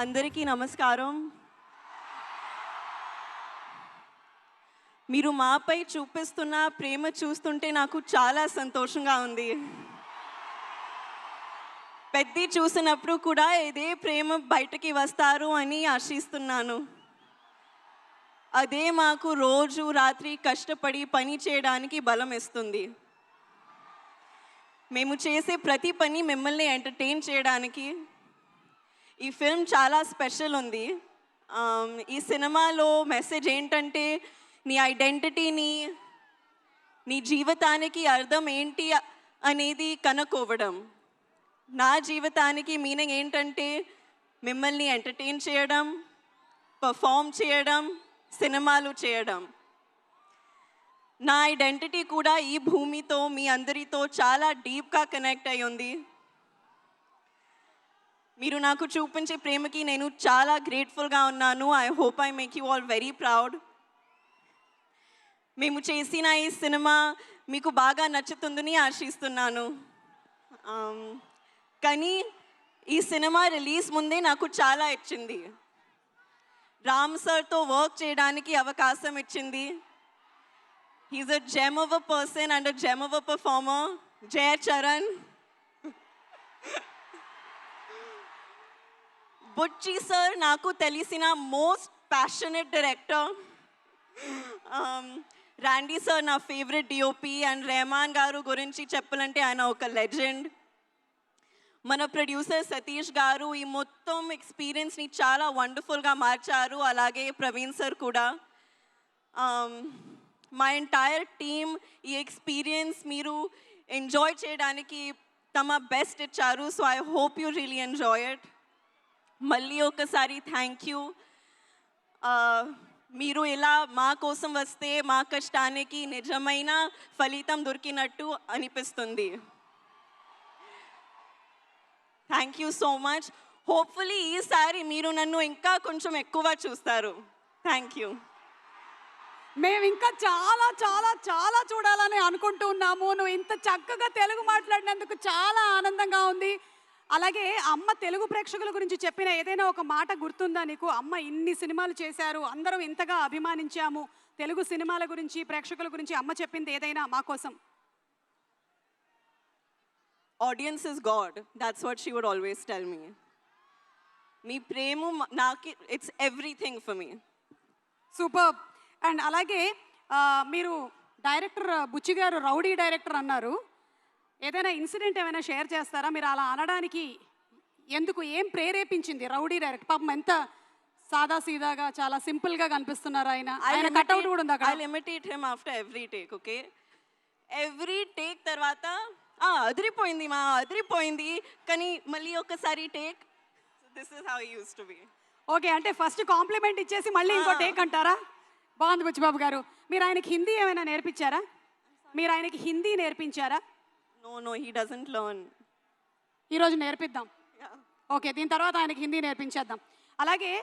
అందరికీ నమస్కారం. మీరు మాపై చూపిస్తున్న ప్రేమ చూస్తుంటే నాకు చాలా సంతోషంగా ఉంది. పెద్ది చూసినప్పుడు కూడా ఇదే ప్రేమ బయటకి వస్తారు అని ఆశిస్తున్నాను. అదే మాకు రోజు రాత్రి కష్టపడి పని చేయడానికి బలం ఇస్తుంది. మేము చేసే ప్రతి పని మిమ్మల్ని ఎంటర్టైన్ చేయడానికి. ఈ ఫిల్మ్ చాలా స్పెషల్ ఉంది. ఈ సినిమాలో మెసేజ్ ఏంటంటే నీ ఐడెంటిటీని, నీ జీవితానికి అర్థం ఏంటి అనేది కనుక్కోవడం. నా జీవితానికి మీనింగ్ ఏంటంటే మిమ్మల్ని ఎంటర్టైన్ చేయడం, పర్ఫామ్ చేయడం, సినిమాలు చేయడం. నా ఐడెంటిటీ కూడా ఈ భూమితో, మీ అందరితో చాలా డీప్గా కనెక్ట్ అయి ఉంది. మీరు నాకు చూపించే ప్రేమకి నేను చాలా గ్రేట్ఫుల్గా ఉన్నాను. I hope I make you all very proud. మేము చేసిన ఈ సినిమా మీకు బాగా నచ్చుతుందని ఆశిస్తున్నాను. కానీ ఈ సినిమా రిలీజ్ ముందే నాకు చాలా ఇచ్చింది. రామ్ సార్తో వర్క్ చేయడానికి అవకాశం ఇచ్చింది. He's a gem of a person and a gem of a performer. Jaya Charan. Buchi sir నాకు తెలిసిన most passionate director. Randy sir నా ఫేవరెట్ డిఓపి. అండ్ రెహమాన్ గారు గురించి చెప్పాలంటే ఆయన ఒక లెజెండ్. మన ప్రొడ్యూసర్ సతీష్ గారు ఈ మొత్తం ఎక్స్పీరియన్స్ని చాలా వండర్ఫుల్గా మార్చారు. అలాగే ప్రవీణ్ సార్ కూడా. మా ఎంటైర్ టీమ్ ఈ ఎక్స్పీరియన్స్ మీరు ఎంజాయ్ చేయడానికి తమ బెస్ట్ ఇచ్చారు. So I hope you really enjoy it. మళ్ళీ ఒకసారి థ్యాంక్ యూ. మీరు ఇలా మా కోసం వస్తే మా కష్టానికి నిజమైన ఫలితం దొరికినట్టు అనిపిస్తుంది. Thank you so much. Hopefully ఈసారి మీరు నన్ను ఇంకా కొంచెం ఎక్కువ చూస్తారు. Thank you. మేము ఇంకా చాలా చాలా చాలా చూడాలని అనుకుంటూ ఉన్నాము. నువ్వు ఇంత చక్కగా తెలుగు మాట్లాడినందుకు చాలా ఆనందంగా ఉంది. అలాగే అమ్మ తెలుగు ప్రేక్షకుల గురించి చెప్పిన ఏదైనా ఒక మాట గుర్తుందా నీకు? అమ్మ ఇన్ని సినిమాలు చేశారు, అందరం ఇంతగా అభిమానించాము, తెలుగు సినిమాల గురించి, ప్రేక్షకుల గురించి అమ్మ చెప్పింది ఏదైనా మా కోసం? Audience is god. That's what she would always tell me. మీ ప్రేమ నాకు it's everything for me. Super. And అలాగే మీరు డైరెక్టర్ బుచ్చి గారు రౌడీ డైరెక్టర్ అన్నారు. ఏదైనా ఇన్సిడెంట్ ఏమైనా షేర్ చేస్తారా? మీరు అలా అనడానికి ఎందుకు, ఏం ప్రేరేపించింది రౌడీ డైరెక్టర్? పాపం ఎంత సాదా సీదాగా చాలా సింపుల్గా కనిపిస్తున్నారు ఆయన. ఆయన కట్అవుట్ కూడా ఉంది అక్కడ. I imitate him after every take. Okay, every take తర్వాత అదిరిపోయింది అదిరిపోయింది, కానీ మళ్ళీ ఒకసారి take. This is how he used to be. Okay, అంటే ఫస్ట్ కాంప్లిమెంట్ ఇచ్చేసి మళ్ళీ ఇంకో టేక్ అంటారా? బాగుంది బుచ్చిబాబు గారు. మీరు ఆయనకి హిందీ ఏమైనా నేర్పించారా? మీరు ఆయనకి Hindi నేర్పించారా? No, he doesn't learn. ఈరోజు నేర్పిద్దాం. ఓకే, దీని తర్వాత ఆయనకి హిందీ నేర్పించేద్దాం. అలాగే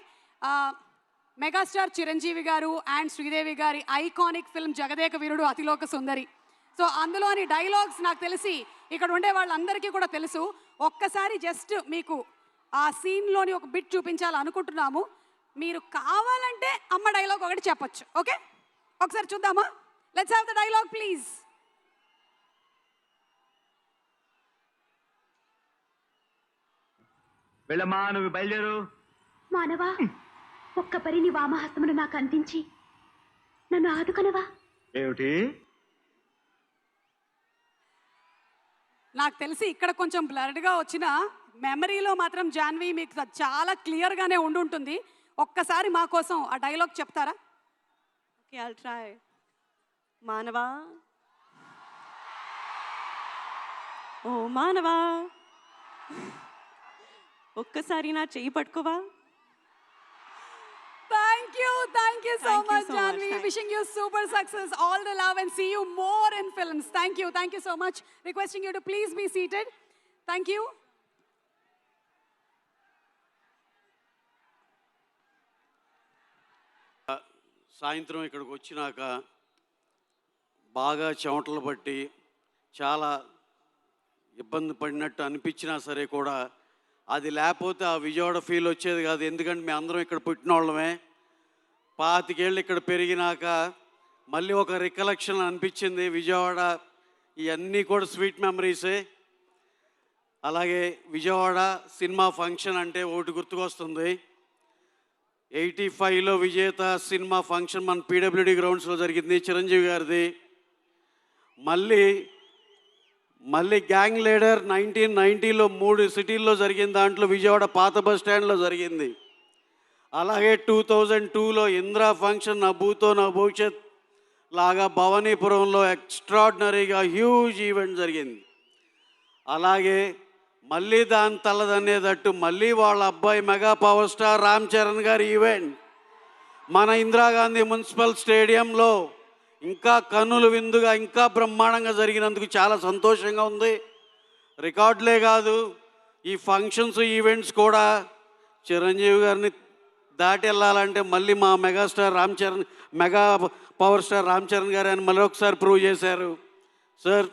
మెగాస్టార్ చిరంజీవి గారు అండ్ శ్రీదేవి గారి iconic film Jagadeka Veerudu Athiloka Sundari. So అందులోని డైలాగ్స్ నాకు తెలిసి ఇక్కడ ఉండే వాళ్ళందరికీ కూడా తెలుసు. ఒక్కసారి జస్ట్ మీకు ఆ సీన్లోని ఒక బిట్ చూపించాలనుకుంటున్నాము. మీరు కావాలంటే అమ్మ డైలాగ్ ఒకటి చెప్పచ్చు. ఓకే, ఒకసారి చూద్దామా? Let's have the dialogue please. వెళ్ళమ్మా, నువ్వు బయలుదేరు. మానవా, ఒక్క పరి నీ వామహస్తమును నాకు అందించి నన్ను ఆదుకొనవా? ఏమిటి? నాకు తెలిసి ఇక్కడ కొంచెం బ్లర్డ్గా వచ్చిన మెమరీలో మాత్రం జాన్వి మీకు చాలా క్లియర్గానే ఉండుంటుంది. ఒక్కసారి మా కోసం ఆ డైలాగ్ చెప్తారా? Okay, I'll try. మానవా, ఓ మానవా, ఒక్కసారి నా చెయ్యి పట్టుకోవా? Thank you so Thank you much, so much. Janvi. Wishing you super success, all the love, and see you more in films. Thank you so much. Requesting you to please be seated. Thank you. సాయంత్రం ఇక్కడికి వచ్చినాక బాగా చెమటలు పట్టి చాలా ఇబ్బంది పడినట్టు అనిపించినా సరే కూడా అది లేకపోతే ఆ విజయవాడ ఫీల్ వచ్చేది కాదు. ఎందుకంటే మేము అందరం ఇక్కడ పుట్టిన వాళ్ళమే. 25 ఏళ్ళు ఇక్కడ పెరిగినాక మళ్ళీ ఒక రికలెక్షన్ అనిపించింది విజయవాడ. ఇవన్నీ కూడా స్వీట్ మెమరీసే. అలాగే విజయవాడ సినిమా ఫంక్షన్ అంటే ఒకటి గుర్తుకొస్తుంది. 85లో విజేత సినిమా ఫంక్షన్ మన పీడబ్ల్యూడి గ్రౌండ్స్లో జరిగింది, చిరంజీవి గారిది. మళ్ళీ గ్యాంగ్ లీడర్ 1990లో 3 సిటీల్లో జరిగింది. దాంట్లో విజయవాడ పాత బస్ స్టాండ్లో జరిగింది. అలాగే 2002లో ఇందిరా ఫంక్షన్ నా భూతో నా భవిష్యత్ లాగా భవానీపురంలో ఎక్స్ట్రాడినరీగా హ్యూజ్ ఈవెంట్ జరిగింది. అలాగే మళ్ళీ దాని తల్లదనేటట్టు మళ్ళీ వాళ్ళ అబ్బాయి mega power star Ram Charan గారి ఈవెంట్ మన ఇందిరాగాంధీ మున్సిపల్ స్టేడియంలో ఇంకా కన్నుల విందుగా ఇంకా బ్రహ్మాండంగా జరిగినందుకు చాలా సంతోషంగా ఉంది. రికార్డులే కాదు, ఈ ఫంక్షన్స్ ఈవెంట్స్ కూడా చిరంజీవి గారిని దాటి వెళ్ళాలంటే మళ్ళీ మా mega power star Ram Charan గారు అని మళ్ళీ ఒకసారి ప్రూవ్ చేశారు. సార్,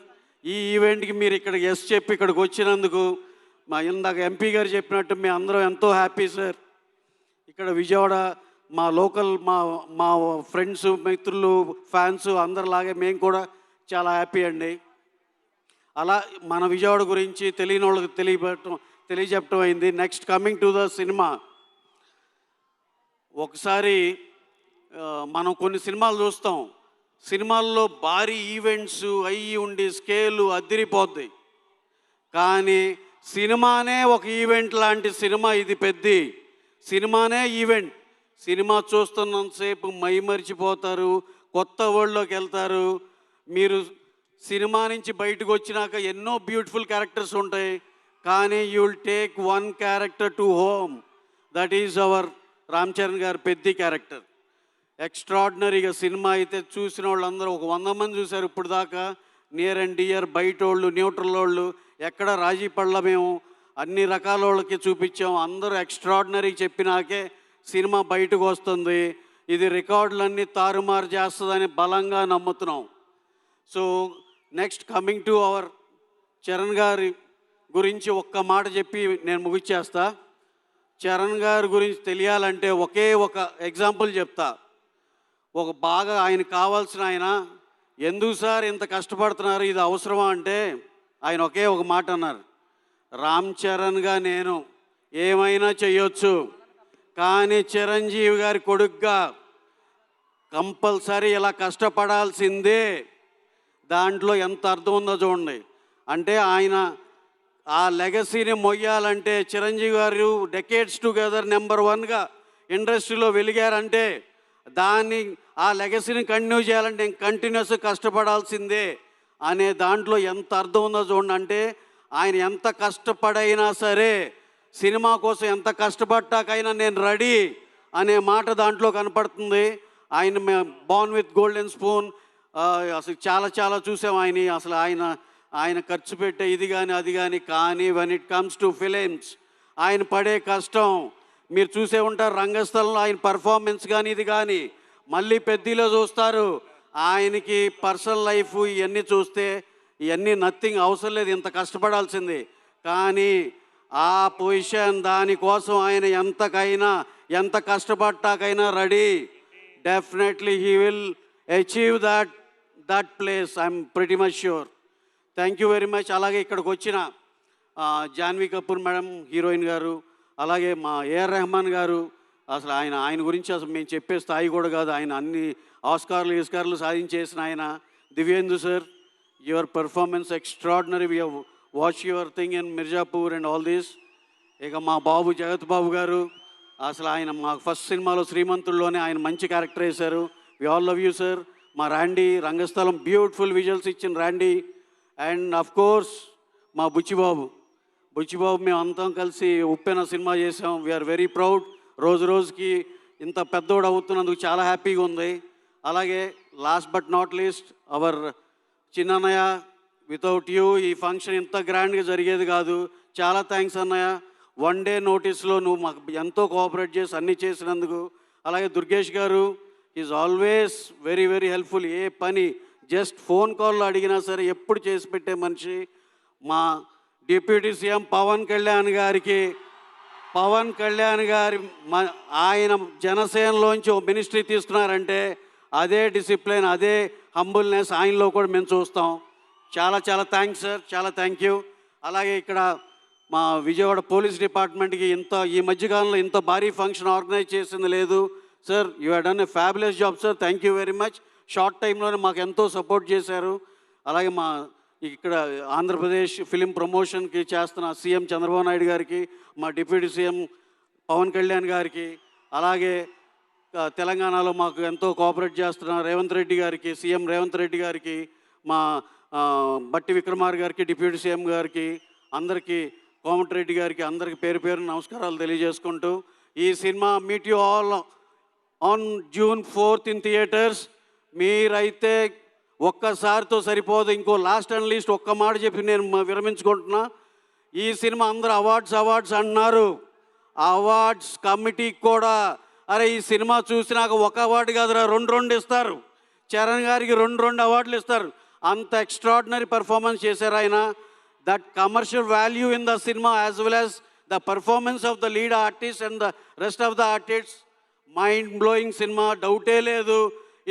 ఈ ఈవెంట్కి మీరు ఇక్కడ ఎస్ చెప్పి ఇక్కడికి వచ్చినందుకు మా ఇందాక ఎంపీ గారు చెప్పినట్టు మేము అందరం ఎంతో హ్యాపీ సార్. ఇక్కడ విజయవాడ మా లోకల్ మా ఫ్రెండ్స్, మిత్రులు, ఫ్యాన్స్ అందరిలాగే మేము కూడా చాలా హ్యాపీ అండి. అలా మన విజయవాడ గురించి తెలియని వాళ్ళకి తెలియజెప్పడం అయింది. Next coming to the cinema. ఒకసారి మనం కొన్ని సినిమాలు చూస్తాం, సినిమాల్లో భారీ ఈవెంట్స్ అయ్యి ఉండి స్కేలు అదిరిపోద్ది. కానీ సినిమానే ఒక ఈవెంట్ లాంటి సినిమా ఇది. పెద్ద సినిమానే ఈవెంట్. సినిమా చూస్తున్నంతసేపు మైమరిచిపోతారు, కొత్త వరల్డ్లోకి వెళ్తారు. మీరు సినిమా నుంచి బయటకు వచ్చినాక ఎన్నో బ్యూటిఫుల్ క్యారెక్టర్స్ ఉంటాయి, కానీ you will take one character to home. That is our Ram Charan గారు పెద్ద క్యారెక్టర్. ఎక్స్ట్రాడినరీగా సినిమా అయితే చూసిన వాళ్ళందరూ ఒక 100 మంది చూశారు ఇప్పుడు దాకా. నియర్ అండ్ డియర్, బయట వాళ్ళు, న్యూట్రల్ వాళ్ళు, ఎక్కడ రాజీ పడల. మేము అన్ని రకాల వాళ్ళకి చూపించాం. అందరూ ఎక్స్ట్రాడినరీ చెప్పినాకే సినిమా బయటకు వస్తుంది. ఇది రికార్డులన్నీ తారుమారు చేస్తుందని బలంగా నమ్ముతున్నాం. So next coming to our Charan గారి గురించి ఒక్క మాట చెప్పి నేను ముగిచ్చేస్తా. చరణ్ గారి గురించి తెలియాలంటే ఒకే ఒక ఎగ్జాంపుల్ చెప్తా. ఒక బాగా ఆయన కావాల్సిన ఆయన, ఎందుకు సార్ ఇంత కష్టపడుతున్నారు, ఇది అవసరమా అంటే ఆయన ఒకే ఒక మాట అన్నారు, రామ్ చరణ్గా నేను ఏమైనా చేయొచ్చు, కానీ చిరంజీవి గారి కొడుకుగా కంపల్సరీ ఇలా కష్టపడాల్సిందే. దాంట్లో ఎంత అర్థం ఉందో చూడండి. అంటే ఆయన ఆ లెగసీని మొయ్యాలంటే చిరంజీవి గారు డెకేడ్స్ టుగెదర్ నెంబర్ 1గా ఇండస్ట్రీలో వెలిగారంటే దాన్ని ఆ లెగసీని కంటిన్యూ చేయాలంటే కంటిన్యూస్ కష్టపడాల్సిందే అనే దాంట్లో ఎంత అర్థం ఉందో చూడండి. అంటే ఆయన ఎంత కష్టపడైనా సరే, సినిమా కోసం ఎంత కష్టపడ్డాకైనా నేను రెడీ అనే మాట దాంట్లో కనపడుతుంది. ఆయన బోర్న్ విత్ గోల్డెన్ స్పూన్ అసలు చాలా చూసాం ఆయన. అసలు ఆయన ఖర్చు పెట్టే ఇది కానీ అది కానీ when it comes to films ఆయన పడే కష్టం మీరు చూసే ఉంటారు. రంగస్థలంలో ఆయన పర్ఫార్మెన్స్ కానీ ఇది కానీ, మళ్ళీ పెద్దలో చూస్తారు. ఆయనకి పర్సనల్ లైఫ్ ఇవన్నీ చూస్తే ఇవన్నీ నథింగ్, అవసరం లేదు, ఇంత కష్టపడాల్సింది. కానీ ఆ పొజిషన్ దానికోసం ఆయన ఎంత కష్టపడ్డాకైనా ready. Definitely he will achieve that place, I'm pretty much sure. Thank you very much. అలాగే ఇక్కడికి వచ్చిన జాన్వీ కపూర్ మేడం, హీరోయిన్ గారు, అలాగే మా ఏఆర్ రెహమాన్ గారు, అసలు ఆయన గురించి అసలు మేము చెప్పే స్థాయి కూడా కాదు. ఆయన అన్ని ఆస్కార్లు సాధించేసిన ఆయన. Divyendu sir, your performance extraordinary. We have watch your thing in Mirzapur and all this. ఇక మా బాబు జగత్ బాబు గారు, అసలు ఆయన మా ఫస్ట్ సినిమాలో శ్రీమంతుల్లోనే ఆయన మంచి క్యారెక్టర్ వేశారు. We all love you sir. మా ర్యాండీ, రంగస్థలం బ్యూటిఫుల్ విజువల్స్ ఇచ్చిన ర్యాండీ. అండ్ అఫ్ కోర్స్ మా బుచ్చిబాబు మేము అంతం కలిసి ఉప్పెన సినిమా చేసాం. We are very proud. రోజుకి ఇంత పెద్దోడు అవుతున్నందుకు చాలా హ్యాపీగా ఉంది. అలాగే last but not least our చిన్నన్నయ్య, వితౌట్ యూ ఈ ఫంక్షన్ ఇంత గ్రాండ్గా జరిగేది కాదు. చాలా థ్యాంక్స్ అన్నయ్య. 1 డే నోటీస్లో నువ్వు మాకు ఎంతో కోఆపరేట్ చేసి అన్నీ చేసినందుకు. అలాగే దుర్గేష్ గారు ఈజ్ ఆల్వేస్ వెరీ హెల్ప్ఫుల్. ఏ పని జస్ట్ ఫోన్ కాల్లో అడిగినా సరే ఎప్పుడు చేసి పెట్టే మనిషి. మా డిప్యూటీ సీఎం పవన్ కళ్యాణ్ గారికి, పవన్ కళ్యాణ్ గారి ఆయన జనసేనలోంచి ఒక మినిస్ట్రీ తీసుకున్నారంటే అదే డిసిప్లిన్, అదే హంబుల్నెస్ ఆయనలో కూడా మేము చూస్తాం. చాలా చాలా థ్యాంక్స్ సార్, చాలా థ్యాంక్ యూ. అలాగే ఇక్కడ మా విజయవాడ పోలీస్ డిపార్ట్మెంట్కి ఈ మధ్యకాలంలో ఇంత భారీ ఫంక్షన్ ఆర్గనైజ్ చేసింది లేదు sir. You have done a fabulous job sir, thank you very much. Short టైంలోనే మాకు ఎంతో సపోర్ట్ చేశారు. అలాగే మా ఇక్కడ ఆంధ్రప్రదేశ్ ఫిలిం ప్రమోషన్కి చేస్తున్న సీఎం చంద్రబాబు నాయుడు గారికి, మా డిప్యూటీ సీఎం పవన్ కళ్యాణ్ గారికి, అలాగే తెలంగాణలో మాకు ఎంతో కోఆపరేట్ చేస్తున్న రేవంత్ రెడ్డి గారికి, సీఎం రేవంత్ రెడ్డి గారికి, మా బట్టి విక్రమార్ గారికి, డిప్యూటీ సీఎం గారికి, అందరికీ కోమటిరెడ్డి గారికి, అందరికి పేరు పేరు నమస్కారాలు తెలియజేసుకుంటూ, ఈ cinema meet you all on June 4th in theatres. మీరైతే ఒక్కసారితో సరిపోదు, ఇంకో లాస్ట్ అండ్ లీస్ట్ ఒక్క మాట చెప్పి నేను విరమించుకుంటున్నా. ఈ సినిమా అందరూ అవార్డ్స్ అంటున్నారు. అవార్డ్స్ కమిటీకి కూడా అరే ఈ సినిమా చూసి నాకు ఒక అవార్డు కాదురా, రెండు ఇస్తారు. చరణ్ గారికి రెండు అవార్డులు ఇస్తారు. అంత ఎక్స్ట్రాడినరీ పర్ఫార్మెన్స్ చేశారు ఆయన. That commercial value in the cinema as well as the performance of the lead artist and the rest of the artists, mind blowing cinema, డౌటే లేదు.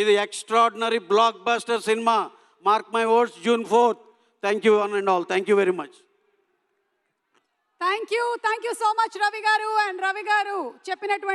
ఇది extraordinary block buster cinema. Mark my words, June 4th. Thank you one and all, thank you very much. Thank you so much Ravi గారు. And Ravi గారు చెప్పినటువంటి